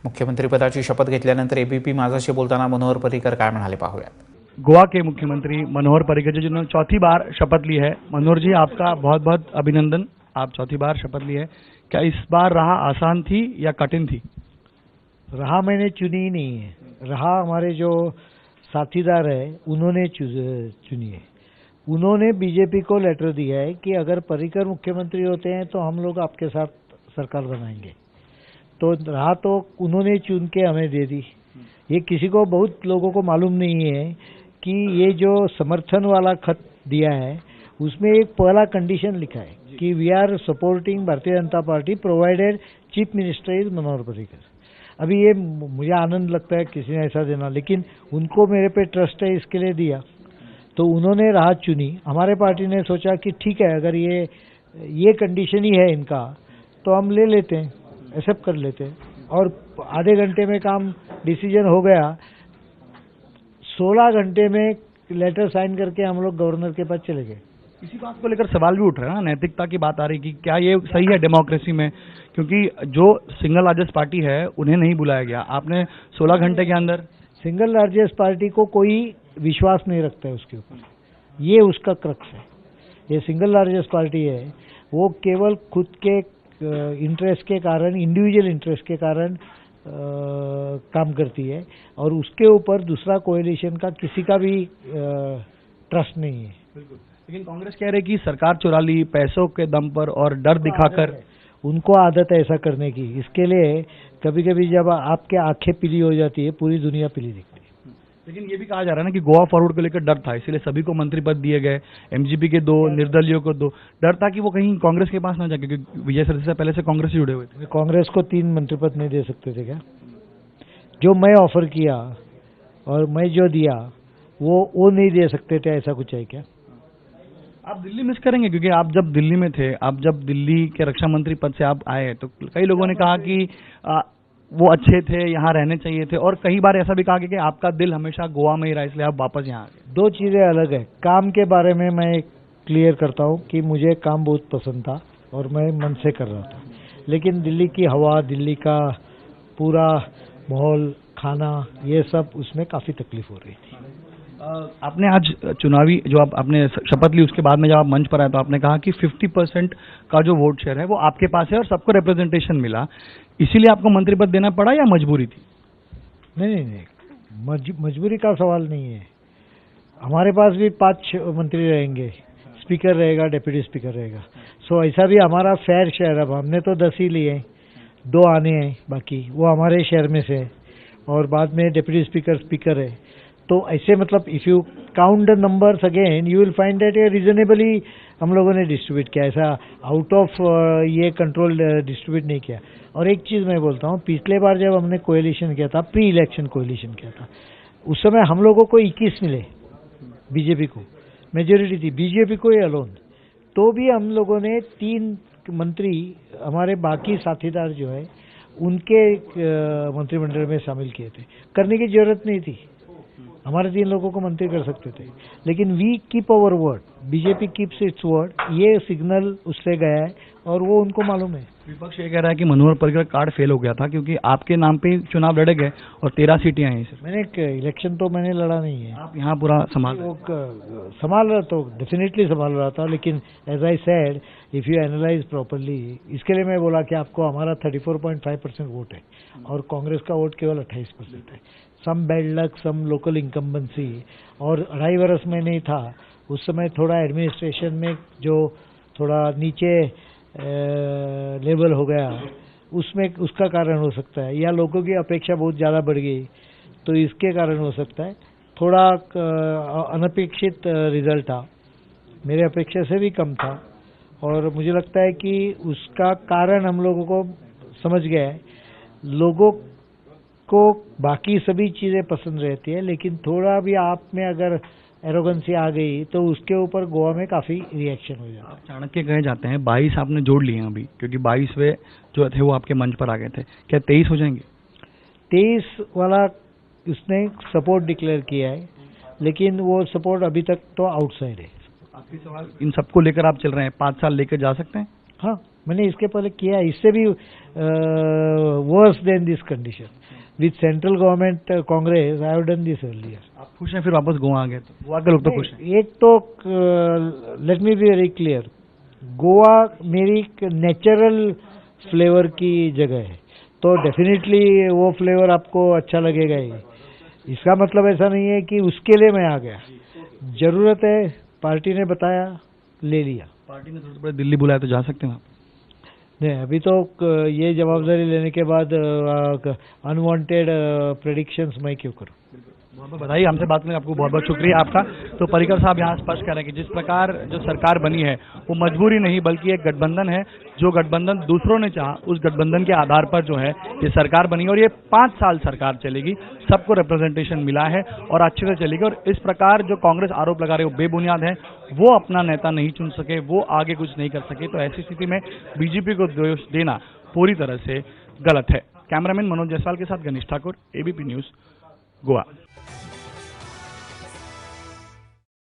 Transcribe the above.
मुख्यमंत्रीपदाची शपथ घेतल्यानंतर एबीपी माझाशी बोलताना मनोहर पर्रीकर काय म्हणाले पाहूयात। गोवा के मुख्यमंत्री मनोहर पर्रिकर जी जिन्होंने चौथी बार शपथ ली है। मनोहर जी, आपका बहुत बहुत अभिनंदन, आप चौथी बार शपथ ली है। क्या इस बार राह आसान थी या कठिन थी? राह मैंने चुनी ही नहीं है, राह हमारे जो साथीदार है उन्होंने चुनी है। उन्होंने बीजेपी को लेटर दिया है कि अगर पर्रिकर मुख्यमंत्री होते हैं तो हम लोग आपके साथ सरकार बनाएंगे। तो राह तो उन्होंने चुन के हमें दे दी। ये किसी को, बहुत लोगों को मालूम नहीं है कि ये जो समर्थन वाला खत दिया है उसमें एक पहला कंडीशन लिखा है कि we are supporting Bharatiya Janata Party provided chief minister is Manohar Parrikar. अभी ये मुझे आनंद लगता है किसी ने ऐसा देना, लेकिन उनको मेरे पे ट्रस्ट है इसके लिए दिया, तो उन्होंने राह चुनी। हमारे पार्टी ने सोचा कि ठीक है, अगर ये कंडीशन ही है इनका तो हम ले लेते हैं, एक्सेप्ट कर लेते हैं। और आधे घंटे में काम डिसीजन हो गया। 16 घंटे में लेटर साइन करके हम लोग गवर्नर के पास चले गए। इसी बात को लेकर सवाल भी उठ रहा है ना, नैतिकता की बात आ रही कि क्या ये सही है डेमोक्रेसी में, क्योंकि जो सिंगल लार्जेस्ट पार्टी है उन्हें नहीं बुलाया गया। आपने 16 घंटे के अंदर, सिंगल लार्जेस्ट पार्टी को कोई विश्वास नहीं रखता है उसके ऊपर, ये उसका क्रक्स है। ये सिंगल लार्जेस्ट पार्टी है, वो केवल खुद के इंटरेस्ट के कारण, इंडिविजुअल इंटरेस्ट के कारण काम करती है, और उसके ऊपर दूसरा कोएलिशन का किसी का भी ट्रस्ट नहीं है। लेकिन कांग्रेस कह रही कि सरकार चुरा ली पैसों के दम पर और डर दिखाकर। उनको आदत है ऐसा करने की। इसके लिए कभी कभी जब आपके आंखें पीली हो जाती है, पूरी दुनिया पीली दिखती है। लेकिन ये भी कहा जा रहा है ना कि गोवा फॉरवर्ड को लेकर डर था, इसलिए सभी को मंत्री पद दिए गए, एमजीपी के 2, निर्दलीयों को 2। डर था कि वो कहीं कांग्रेस के पास ना जाए, क्योंकि विजय सरदेसाई पहले से कांग्रेस से जुड़े हुए थे। कांग्रेस को 3 मंत्री पद नहीं दे सकते थे क्या? जो मैं ऑफर किया और मैं जो दिया वो नहीं दे सकते थे, ऐसा कुछ है क्या? आप दिल्ली मिस करेंगे, क्योंकि आप जब दिल्ली में थे, आप जब दिल्ली के रक्षा मंत्री पद से आप आए तो कई लोगों ने कहा कि वो अच्छे थे, यहाँ रहने चाहिए थे, और कई बार ऐसा भी कहा कि आपका दिल हमेशा गोवा में ही रहा, इसलिए आप वापस यहाँ आ गए। 2 चीजें अलग है। काम के बारे में मैं क्लियर करता हूँ कि मुझे काम बहुत पसंद था और मैं मन से कर रहा था, लेकिन दिल्ली की हवा, दिल्ली का पूरा माहौल, खाना, ये सब, उसमें काफी तकलीफ हो रही थी। आपने आज चुनावी जो आपने शपथ ली उसके बाद में जब आप मंच पर आए तो आपने कहा कि 50% का जो वोट शेयर है वो आपके पास है और सबको रिप्रेजेंटेशन मिला, इसीलिए आपको मंत्री पद देना पड़ा या मजबूरी थी? नहीं, मजबूरी का सवाल नहीं है। हमारे पास भी 5 मंत्री रहेंगे, स्पीकर रहेगा, डिप्टी स्पीकर रहेगा। सो ऐसा भी हमारा फेयर शेयर। अब हमने तो 10 ही लिए हैं, 2 आने हैं, बाकी वो हमारे शेयर में से है, और बाद में डिप्टी स्पीकर है। तो ऐसे मतलब if you count the numbers again you will find that ये रीजनेबली हम लोगों ने डिस्ट्रीब्यूट किया, ऐसा आउट ऑफ ये कंट्रोल डिस्ट्रीब्यूट नहीं किया। और एक चीज मैं बोलता हूँ, पिछले बार जब हमने कोएलिशन किया था, प्री इलेक्शन कोएलिशन किया था, उस समय हम लोगों को 21 मिले, बीजेपी को मेजोरिटी थी, बीजेपी को ही अलोन। तो भी हम लोगों ने 3 मंत्री हमारे बाकी साथीदार जो है उनके मंत्रिमंडल में शामिल किए थे। करने की जरूरत नहीं थी, हमारे 3 लोगों को मंत्री कर सकते थे, लेकिन we keep our word, BJP keeps its word. ये सिग्नल उससे गया है और वो उनको मालूम है। विपक्ष ये कह रहा है कि मनोहर पर्रिकर कार्ड फेल हो गया था क्योंकि आपके नाम पे चुनाव लड़े गए और 13 सीटें आई सर। मैंने इलेक्शन तो मैंने लड़ा नहीं है। आप यहाँ पूरा संभाल रहा तो डेफिनेटली संभाल रहा था, लेकिन as I said if you analyse properly, इसके लिए मैं बोला कि आपको हमारा 34.5% वोट है और कांग्रेस का वोट केवल 28% है। Some bad luck, some local incumbency, और 2.5 वर्ष में नहीं था उस समय, थोड़ा एडमिनिस्ट्रेशन में जो थोड़ा नीचे लेवल हो गया, उसमें उसका कारण हो सकता है, या लोगों की अपेक्षा बहुत ज़्यादा बढ़ गई तो इसके कारण हो सकता है। थोड़ा अनपेक्षित रिजल्ट था, मेरे अपेक्षा से भी कम था, और मुझे लगता है कि उसका कारण हम लोगों को समझ गया है। लोगों को बाकी सभी चीज़ें पसंद रहती है, लेकिन थोड़ा भी आप में अगर एरोगेंसी आ गई तो उसके ऊपर गोवा में काफ़ी रिएक्शन हो जाता है। चाणक्य कहे जाते हैं 22 आपने जोड़ लिए अभी, क्योंकि 22वें जो थे वो आपके मंच पर आ गए थे, क्या 23 हो जाएंगे? 23 वाला उसने सपोर्ट डिक्लेयर किया है, लेकिन वो सपोर्ट अभी तक तो आउटसाइड है। आखिरी सवाल, इन सबको लेकर आप चल रहे हैं, 5 साल लेकर जा सकते हैं? हाँ, मैंने इसके पहले किया, इससे भी worse than this condition with central government Congress. I have done this earlier. आप खुश हैं फिर वापस गोवा आ गए तो? गोवा के लोग तो खुश हैं। एक तो let me be very clear, Goa मेरी नेचुरल फ्लेवर की जगह है, तो डेफिनेटली वो फ्लेवर आपको अच्छा लगेगा ही। इसका मतलब ऐसा नहीं है कि उसके लिए मैं आ गया, जरूरत है, पार्टी ने बताया, ले लिया। पार्टी ने सबसे पहले दिल्ली बुलाया तो जा सकते हैं आप? नहीं, अभी तो ये जवाबदारी लेने के बाद अनवांटेड प्रेडिक्शंस मैं क्यों करूं। बहुत बहुत बधाई, हमसे बात करने आपको बहुत बहुत शुक्रिया आपका। तो पर्रिकर साहब यहाँ स्पष्ट कर रहे हैं कि जिस प्रकार जो सरकार बनी है वो मजबूरी नहीं बल्कि एक गठबंधन है, जो गठबंधन दूसरों ने चाहा उस गठबंधन के आधार पर जो है ये सरकार बनी और ये 5 साल सरकार चलेगी, सबको रिप्रेजेंटेशन मिला है और अच्छे से चलेगी। और इस प्रकार जो कांग्रेस आरोप लगा रही है वो बेबुनियाद है, वो अपना नेता नहीं चुन सके, वो आगे कुछ नहीं कर सके, तो ऐसी स्थिति में बीजेपी को दोष देना पूरी तरह से गलत है। कैमरामैन मनोज जायसवाल के साथ गणेश ठाकुर, एबीपी न्यूज, गोवा।